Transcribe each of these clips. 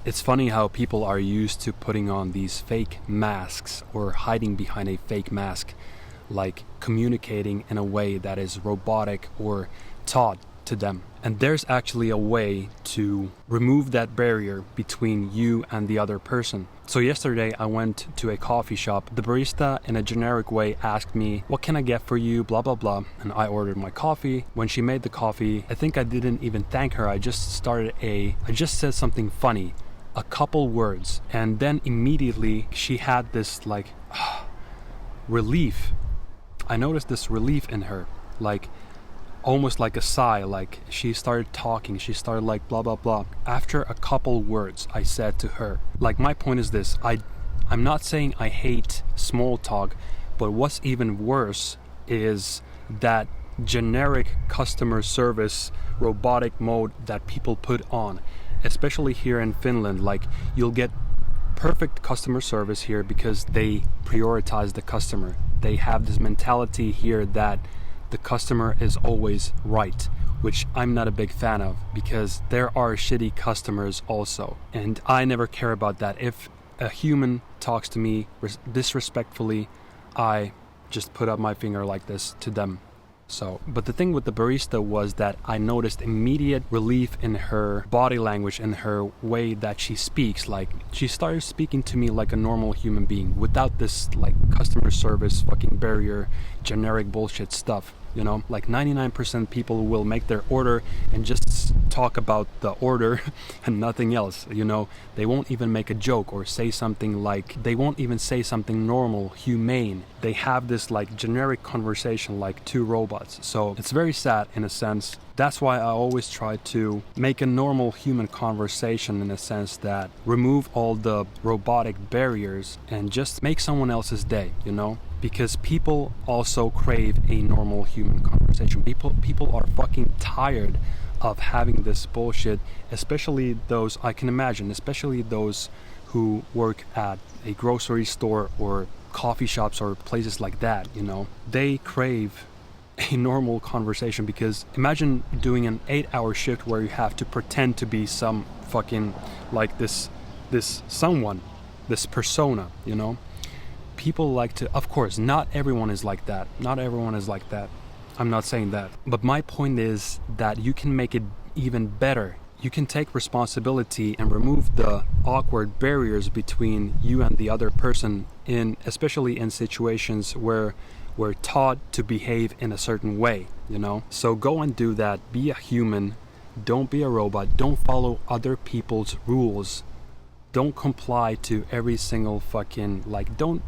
It's funny how people are used to putting on these fake masks or hiding behind a fake mask, like communicating in a way that is robotic or taught to them. And there's actually a way to remove that barrier between you and the other person. So yesterday I went to a coffee shop. The barista in a generic way asked me, "What can I get for you? Blah, blah, blah." And I ordered my coffee. When she made the coffee, I think I didn't even thank her. I just said something funny, a couple words. And then immediately she had this like relief. I noticed this relief in her, like almost like a sigh, like she started talking, she started like blah blah blah. After a couple words I said to her, like, my point is this, I'm not saying I hate small talk, but what's even worse is that generic customer service robotic mode that people put on, especially here in Finland. Like, you'll get perfect customer service here because they prioritize the customer. They have this mentality here that the customer is always right, which I'm not a big fan of, because there are shitty customers also, and I never care about that. If a human talks to me disrespectfully, I just put up my finger like this to them. So, but the thing with the barista was that I noticed immediate relief in her body language and her way that she speaks. Like, she started speaking to me like a normal human being without this like customer service fucking barrier, generic bullshit stuff. You know, like 99% people will make their order and just talk about the order and nothing else. You know, they won't even make a joke or say something like, they won't even say something normal, humane. They have this like generic conversation like two robots. So it's very sad in a sense. That's why I always try to make a normal human conversation, in a sense that remove all the robotic barriers and just make someone else's day, you know? Because people also crave a normal human conversation. People are fucking tired of having this bullshit, especially those, I can imagine, especially those who work at a grocery store or coffee shops or places like that, you know? They crave a normal conversation, because imagine doing an 8-hour shift where you have to pretend to be some fucking like this someone, this persona, you know? People like to, of course, not everyone is like that. Not everyone is like that. I'm not saying that. But my point is that you can make it even better. You can take responsibility and remove the awkward barriers between you and the other person, especially in situations where we're taught to behave in a certain way, you know? So go and do that. Be a human. Don't be a robot. Don't follow other people's rules. Don't comply to every single fucking, like, don't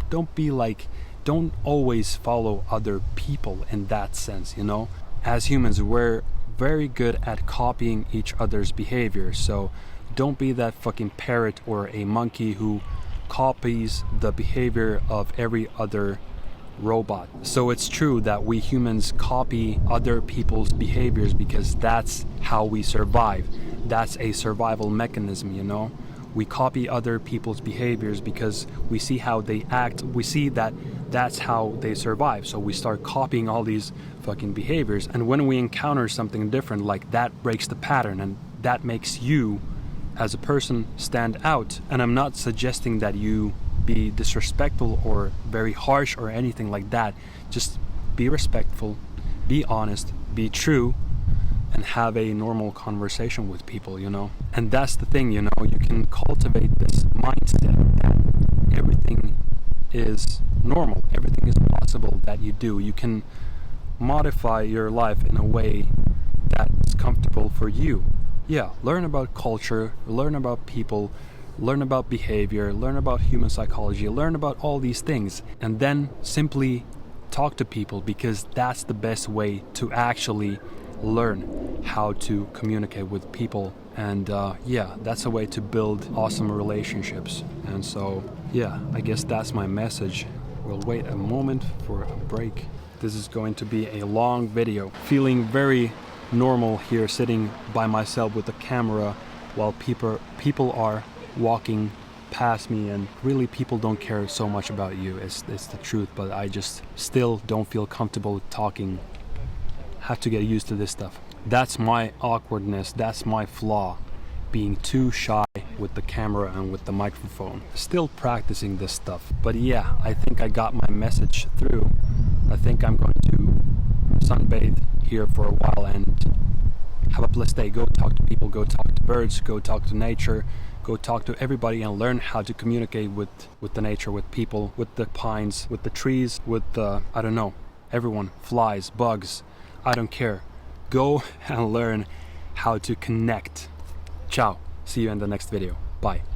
always follow other people in that sense, you know? As humans, we're very good at copying each other's behavior, so don't be that fucking parrot or a monkey who copies the behavior of every other robot. So it's true that we humans copy other people's behaviors because that's how we survive. That's a survival mechanism, you know? We copy other people's behaviors because we see how they act. We see that that's how they survive. So we start copying all these fucking behaviors. And when we encounter something different, like, that breaks the pattern, and that makes you as a person stand out. And I'm not suggesting that you be disrespectful or very harsh or anything like that. Just be respectful, be honest, be true, and have a normal conversation with people, you know? And that's the thing, you know? You can cultivate this mindset that everything is normal, everything is possible that you do. You can modify your life in a way that's comfortable for you. Yeah, learn about culture, learn about people, learn about behavior, learn about human psychology, learn about all these things, and then simply talk to people, because that's the best way to actually learn how to communicate with people. And yeah, that's a way to build awesome relationships. And so yeah, I guess that's my message. We'll wait a moment for a break. This is going to be a long video. Feeling very normal here, sitting by myself with the camera while people are walking past me, and really people don't care so much about you. It's the truth, but I just still don't feel comfortable talking. Have to get used to this stuff. That's my awkwardness, that's my flaw, being too shy with the camera and with the microphone. Still practicing this stuff. But yeah, I think I got my message through. I think I'm going to sunbathe here for a while and have a blessed day. Go talk to people, go talk to birds, go talk to nature, go talk to everybody and learn how to communicate with the nature, with people, with the pines, with the trees, with the, I don't know, everyone, flies, bugs, I don't care. Go and learn how to connect. Ciao. See you in the next video. Bye.